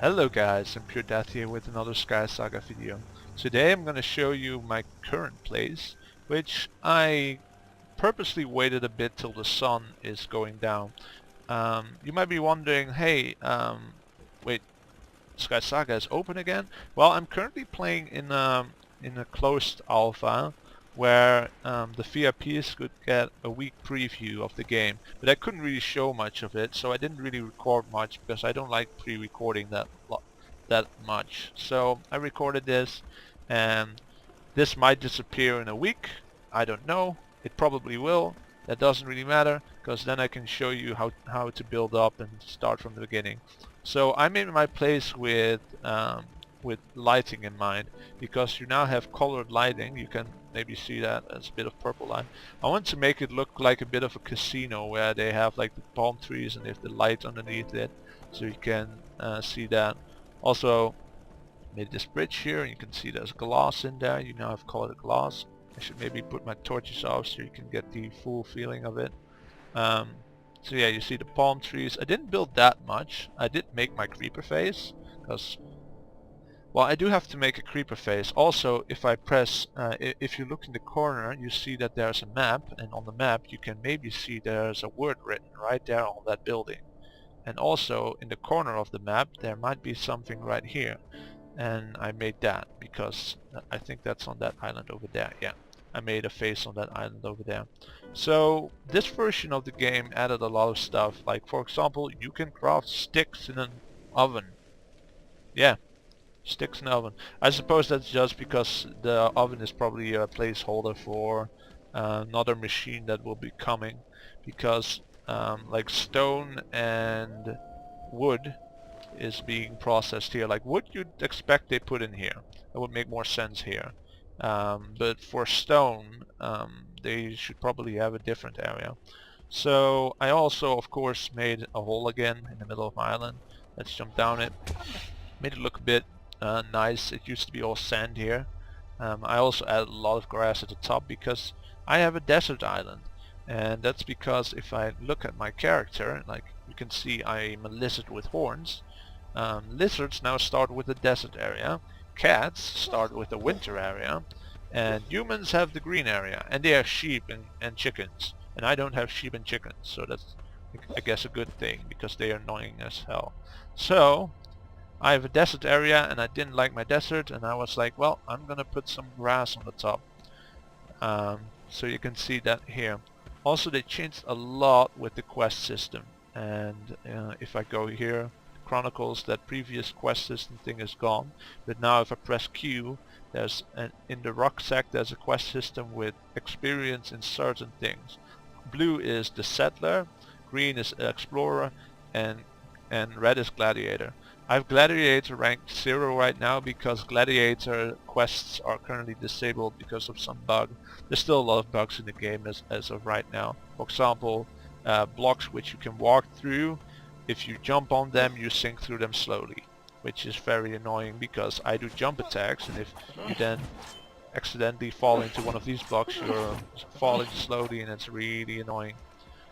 Hello guys, Impuredeath here with another Skysaga video. Today I'm going to show you my current place, which I purposely waited a bit till the sun is going down. You might be wondering, hey, wait, Skysaga is open again? Well, I'm currently playing in a closed alpha where the VIPs could get a week preview of the game, but I couldn't really show much of it, so I didn't really record much because I don't like pre-recording that much. So I recorded this, and this might disappear in a week. I don't know. It probably will. That doesn't really matter, because then I can show you how to build up and start from the beginning. So I made my place with lighting in mind, because you now have colored lighting. You can maybe see that as a bit of purple light. I want to make it look like a bit of a casino where they have like the palm trees and they have the light underneath it, so you can see that. Also made this bridge here, and you can see there's glass in there. You now have colored glass. I should maybe put my torches off so you can get the full feeling of it. So yeah, you see the palm trees. I didn't build that much. I did make my creeper face, because well, I do have to make a creeper face. Also, if I press, if you look in the corner, you see that there's a map, and on the map you can maybe see there's a word written right there on that building. And also in the corner of the map there might be something right here, and I made that because I think that's on that island over there. Yeah, I made a face on that island over there. So this version of the game added a lot of stuff, like for example you can craft sticks in an oven. Yeah, sticks in the oven. I suppose that's just because the oven is probably a placeholder for another machine that will be coming, because like stone and wood is being processed here. Like wood you'd expect they put in here. That would make more sense here. But for stone they should probably have a different area. So I also of course made a hole again in the middle of my island. Let's jump down it. Made it look a bit nice. It used to be all sand here. I also added a lot of grass at the top because I have a desert island, and that's because if I look at my character, like you can see I'm a lizard with horns. Lizards now start with the desert area, cats start with the winter area, and humans have the green area, and they have sheep and chickens, and I don't have sheep and chickens, so that's I guess a good thing because they are annoying as hell. So I have a desert area, and I didn't like my desert, and I was like, well, I'm gonna put some grass on the top. So you can see that here. Also they changed a lot with the quest system, and if I go here, Chronicles, that previous quest system thing is gone, but now if I press Q, there's in the rucksack there's a quest system with experience in certain things. Blue is the settler, green is explorer, and red is gladiator. I have Gladiator ranked 0 right now because Gladiator quests are currently disabled because of some bug. There's still a lot of bugs in the game as of right now. For example, blocks which you can walk through, if you jump on them you sink through them slowly, which is very annoying because I do jump attacks, and if you then accidentally fall into one of these blocks you're falling slowly, and it's really annoying.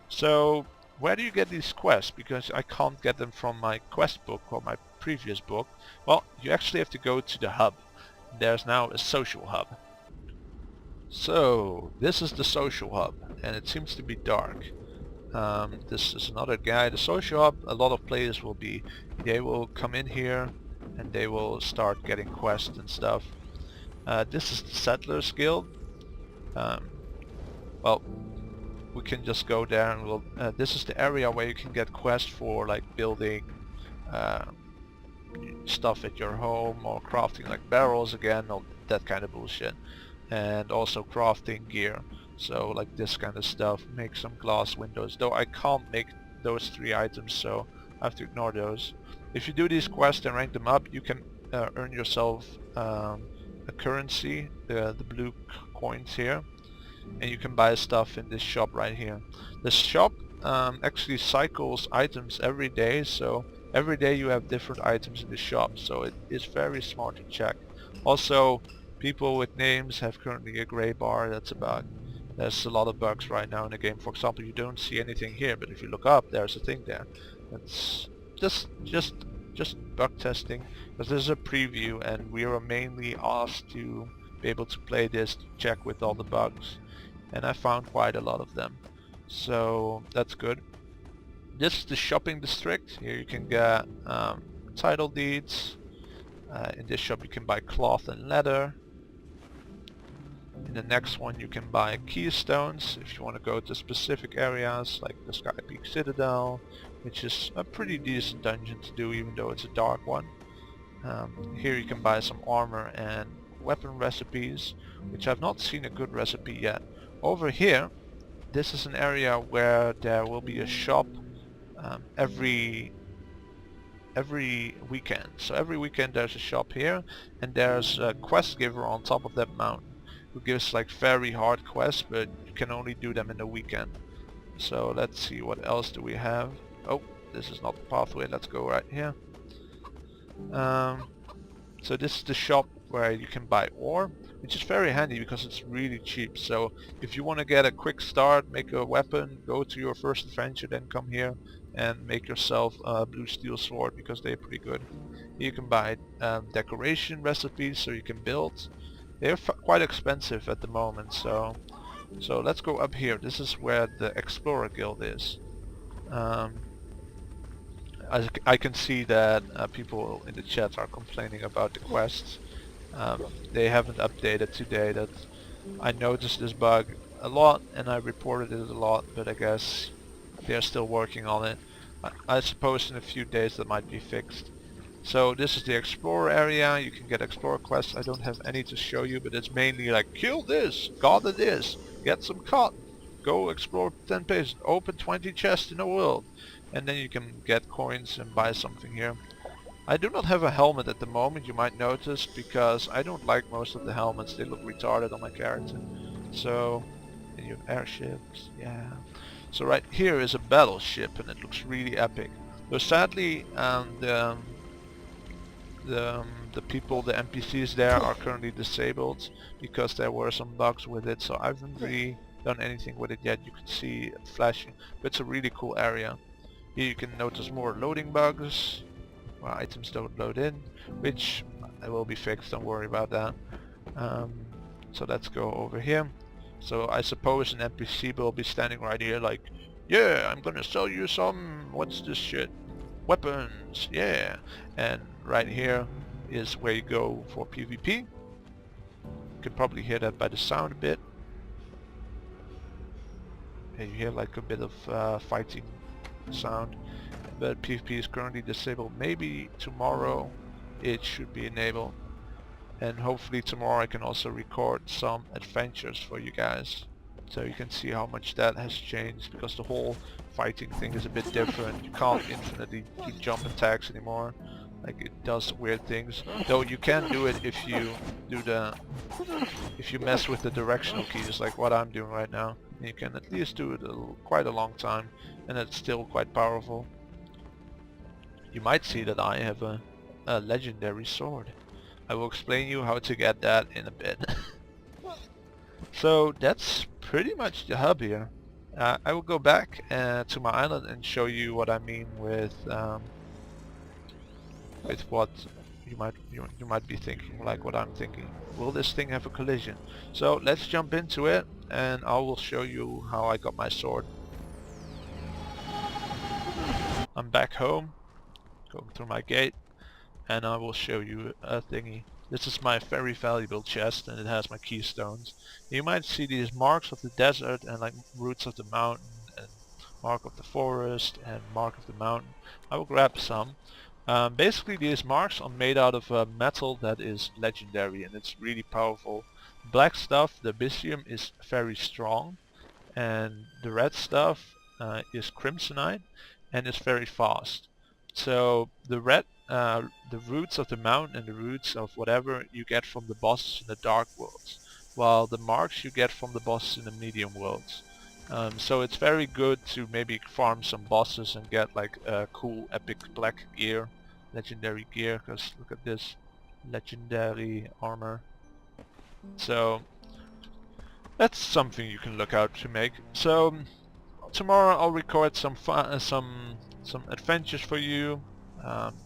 So where do you get these quests? Because I can't get them from my quest book or my previous book. Well, you actually have to go to the hub. There's now a social hub. So this is the social hub, and it seems to be dark. This is another guy. The social hub, a lot of players they will come in here and they will start getting quests and stuff. This is the Settlers Guild. Well, we can just go there and we'll this is the area where you can get quests for like building stuff at your home, or crafting like barrels again, or that kind of bullshit, and also crafting gear, so like this kind of stuff. Make some glass windows, though I can't make those 3 items, so I have to ignore those. If you do these quests and rank them up, you can earn yourself a currency, the blue coins here, and you can buy stuff in this shop right here. The shop actually cycles items every day, so every day you have different items in the shop, so it is very smart to check. Also, people with names have currently a gray bar. That's a bug. There's a lot of bugs right now in the game. For example, you don't see anything here, but if you look up, there's a thing there. It's just just bug testing, because this is a preview and we are mainly asked to be able to play this to check with all the bugs, and I found quite a lot of them, so that's good. This is the shopping district. Here you can get title deeds. In this shop you can buy cloth and leather. In the next one you can buy keystones if you want to go to specific areas like the Sky Peak Citadel, which is a pretty decent dungeon to do even though it's a dark one. Here you can buy some armor and weapon recipes, which I've not seen a good recipe yet. Over here, this is an area where there will be a shop every weekend. So every weekend there's a shop here, and there's a quest giver on top of that mountain who gives like very hard quests, but you can only do them in the weekend. So let's see, what else do we have? Oh, this is not the pathway. Let's go right here. So this is the shop where you can buy ore, which is very handy because it's really cheap. So if you want to get a quick start, make a weapon, go to your first adventure, then come here and make yourself a blue steel sword because they're pretty good. You can buy decoration recipes so you can build. They're quite expensive at the moment, so let's go up here. This is where the Explorer Guild is. I can see that people in the chat are complaining about the quests. They haven't updated today. That I noticed this bug a lot and I reported it a lot, but I guess they're still working on it. I suppose in a few days that might be fixed. So this is the Explorer area. You can get Explorer quests. I don't have any to show you, but it's mainly like kill this, gather this, get some cotton, go explore 10 places, open 20 chests in the world, and then you can get coins and buy something here. I do not have a helmet at the moment, you might notice, because I don't like most of the helmets. They look retarded on my character. So, and you have airships, yeah. So right here is a battleship and it looks really epic. Though sadly the people, the NPCs there are currently disabled because there were some bugs with it, so I haven't really done anything with it yet. You can see it flashing, but it's a really cool area. Here you can notice more loading bugs where items don't load in, which will be fixed, don't worry about that. So let's go over here. So I suppose an NPC will be standing right here like, yeah, I'm gonna sell you some, what's this shit? Weapons, yeah. And right here is where you go for PvP. You can probably hear that by the sound a bit. And you hear like a bit of fighting sound. But PvP is currently disabled. Maybe tomorrow it should be enabled. And hopefully tomorrow I can also record some adventures for you guys. So you can see how much that has changed, because the whole fighting thing is a bit different. You can't infinitely do jump attacks anymore. Like it does weird things. Though you can do it if you do if you mess with the directional keys like what I'm doing right now. You can at least do it quite a long time and it's still quite powerful. You might see that I have a legendary sword. I will explain you how to get that in a bit. So that's pretty much the hub here. I will go back to my island and show you what I mean with what you might be thinking, like what I'm thinking. Will this thing have a collision? So let's jump into it and I will show you how I got my sword. I'm back home, going through my gate, and I will show you a thingy. This is my very valuable chest and it has my keystones. You might see these marks of the desert and like roots of the mountain and mark of the forest and mark of the mountain. I will grab some. Basically these marks are made out of metal that is legendary and it's really powerful. Black stuff, the abyssium, is very strong, and the red stuff is crimsonite and is very fast. So the red, the roots of the mountain and the roots of whatever you get from the bosses in the dark worlds, while the marks you get from the bosses in the medium worlds. So it's very good to maybe farm some bosses and get like cool epic black gear, legendary gear, because look at this legendary armor. So that's something you can look out to make. So tomorrow I'll record some fun, some adventures for you.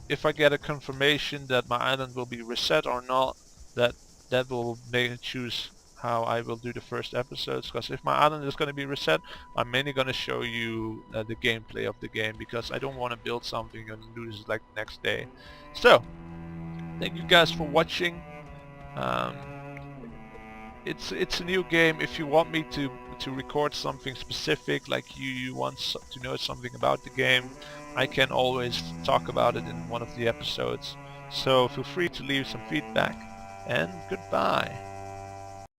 If I get a confirmation that my island will be reset or not, that will make it choose how I will do the first episodes. Because if my island is going to be reset, I'm mainly going to show you the gameplay of the game, because I don't want to build something and lose like the next day. So thank you guys for watching. Um, it's a new game. If you want me to record something specific, like you want to know something about the game, I can always talk about it in one of the episodes. So feel free to leave some feedback, and goodbye.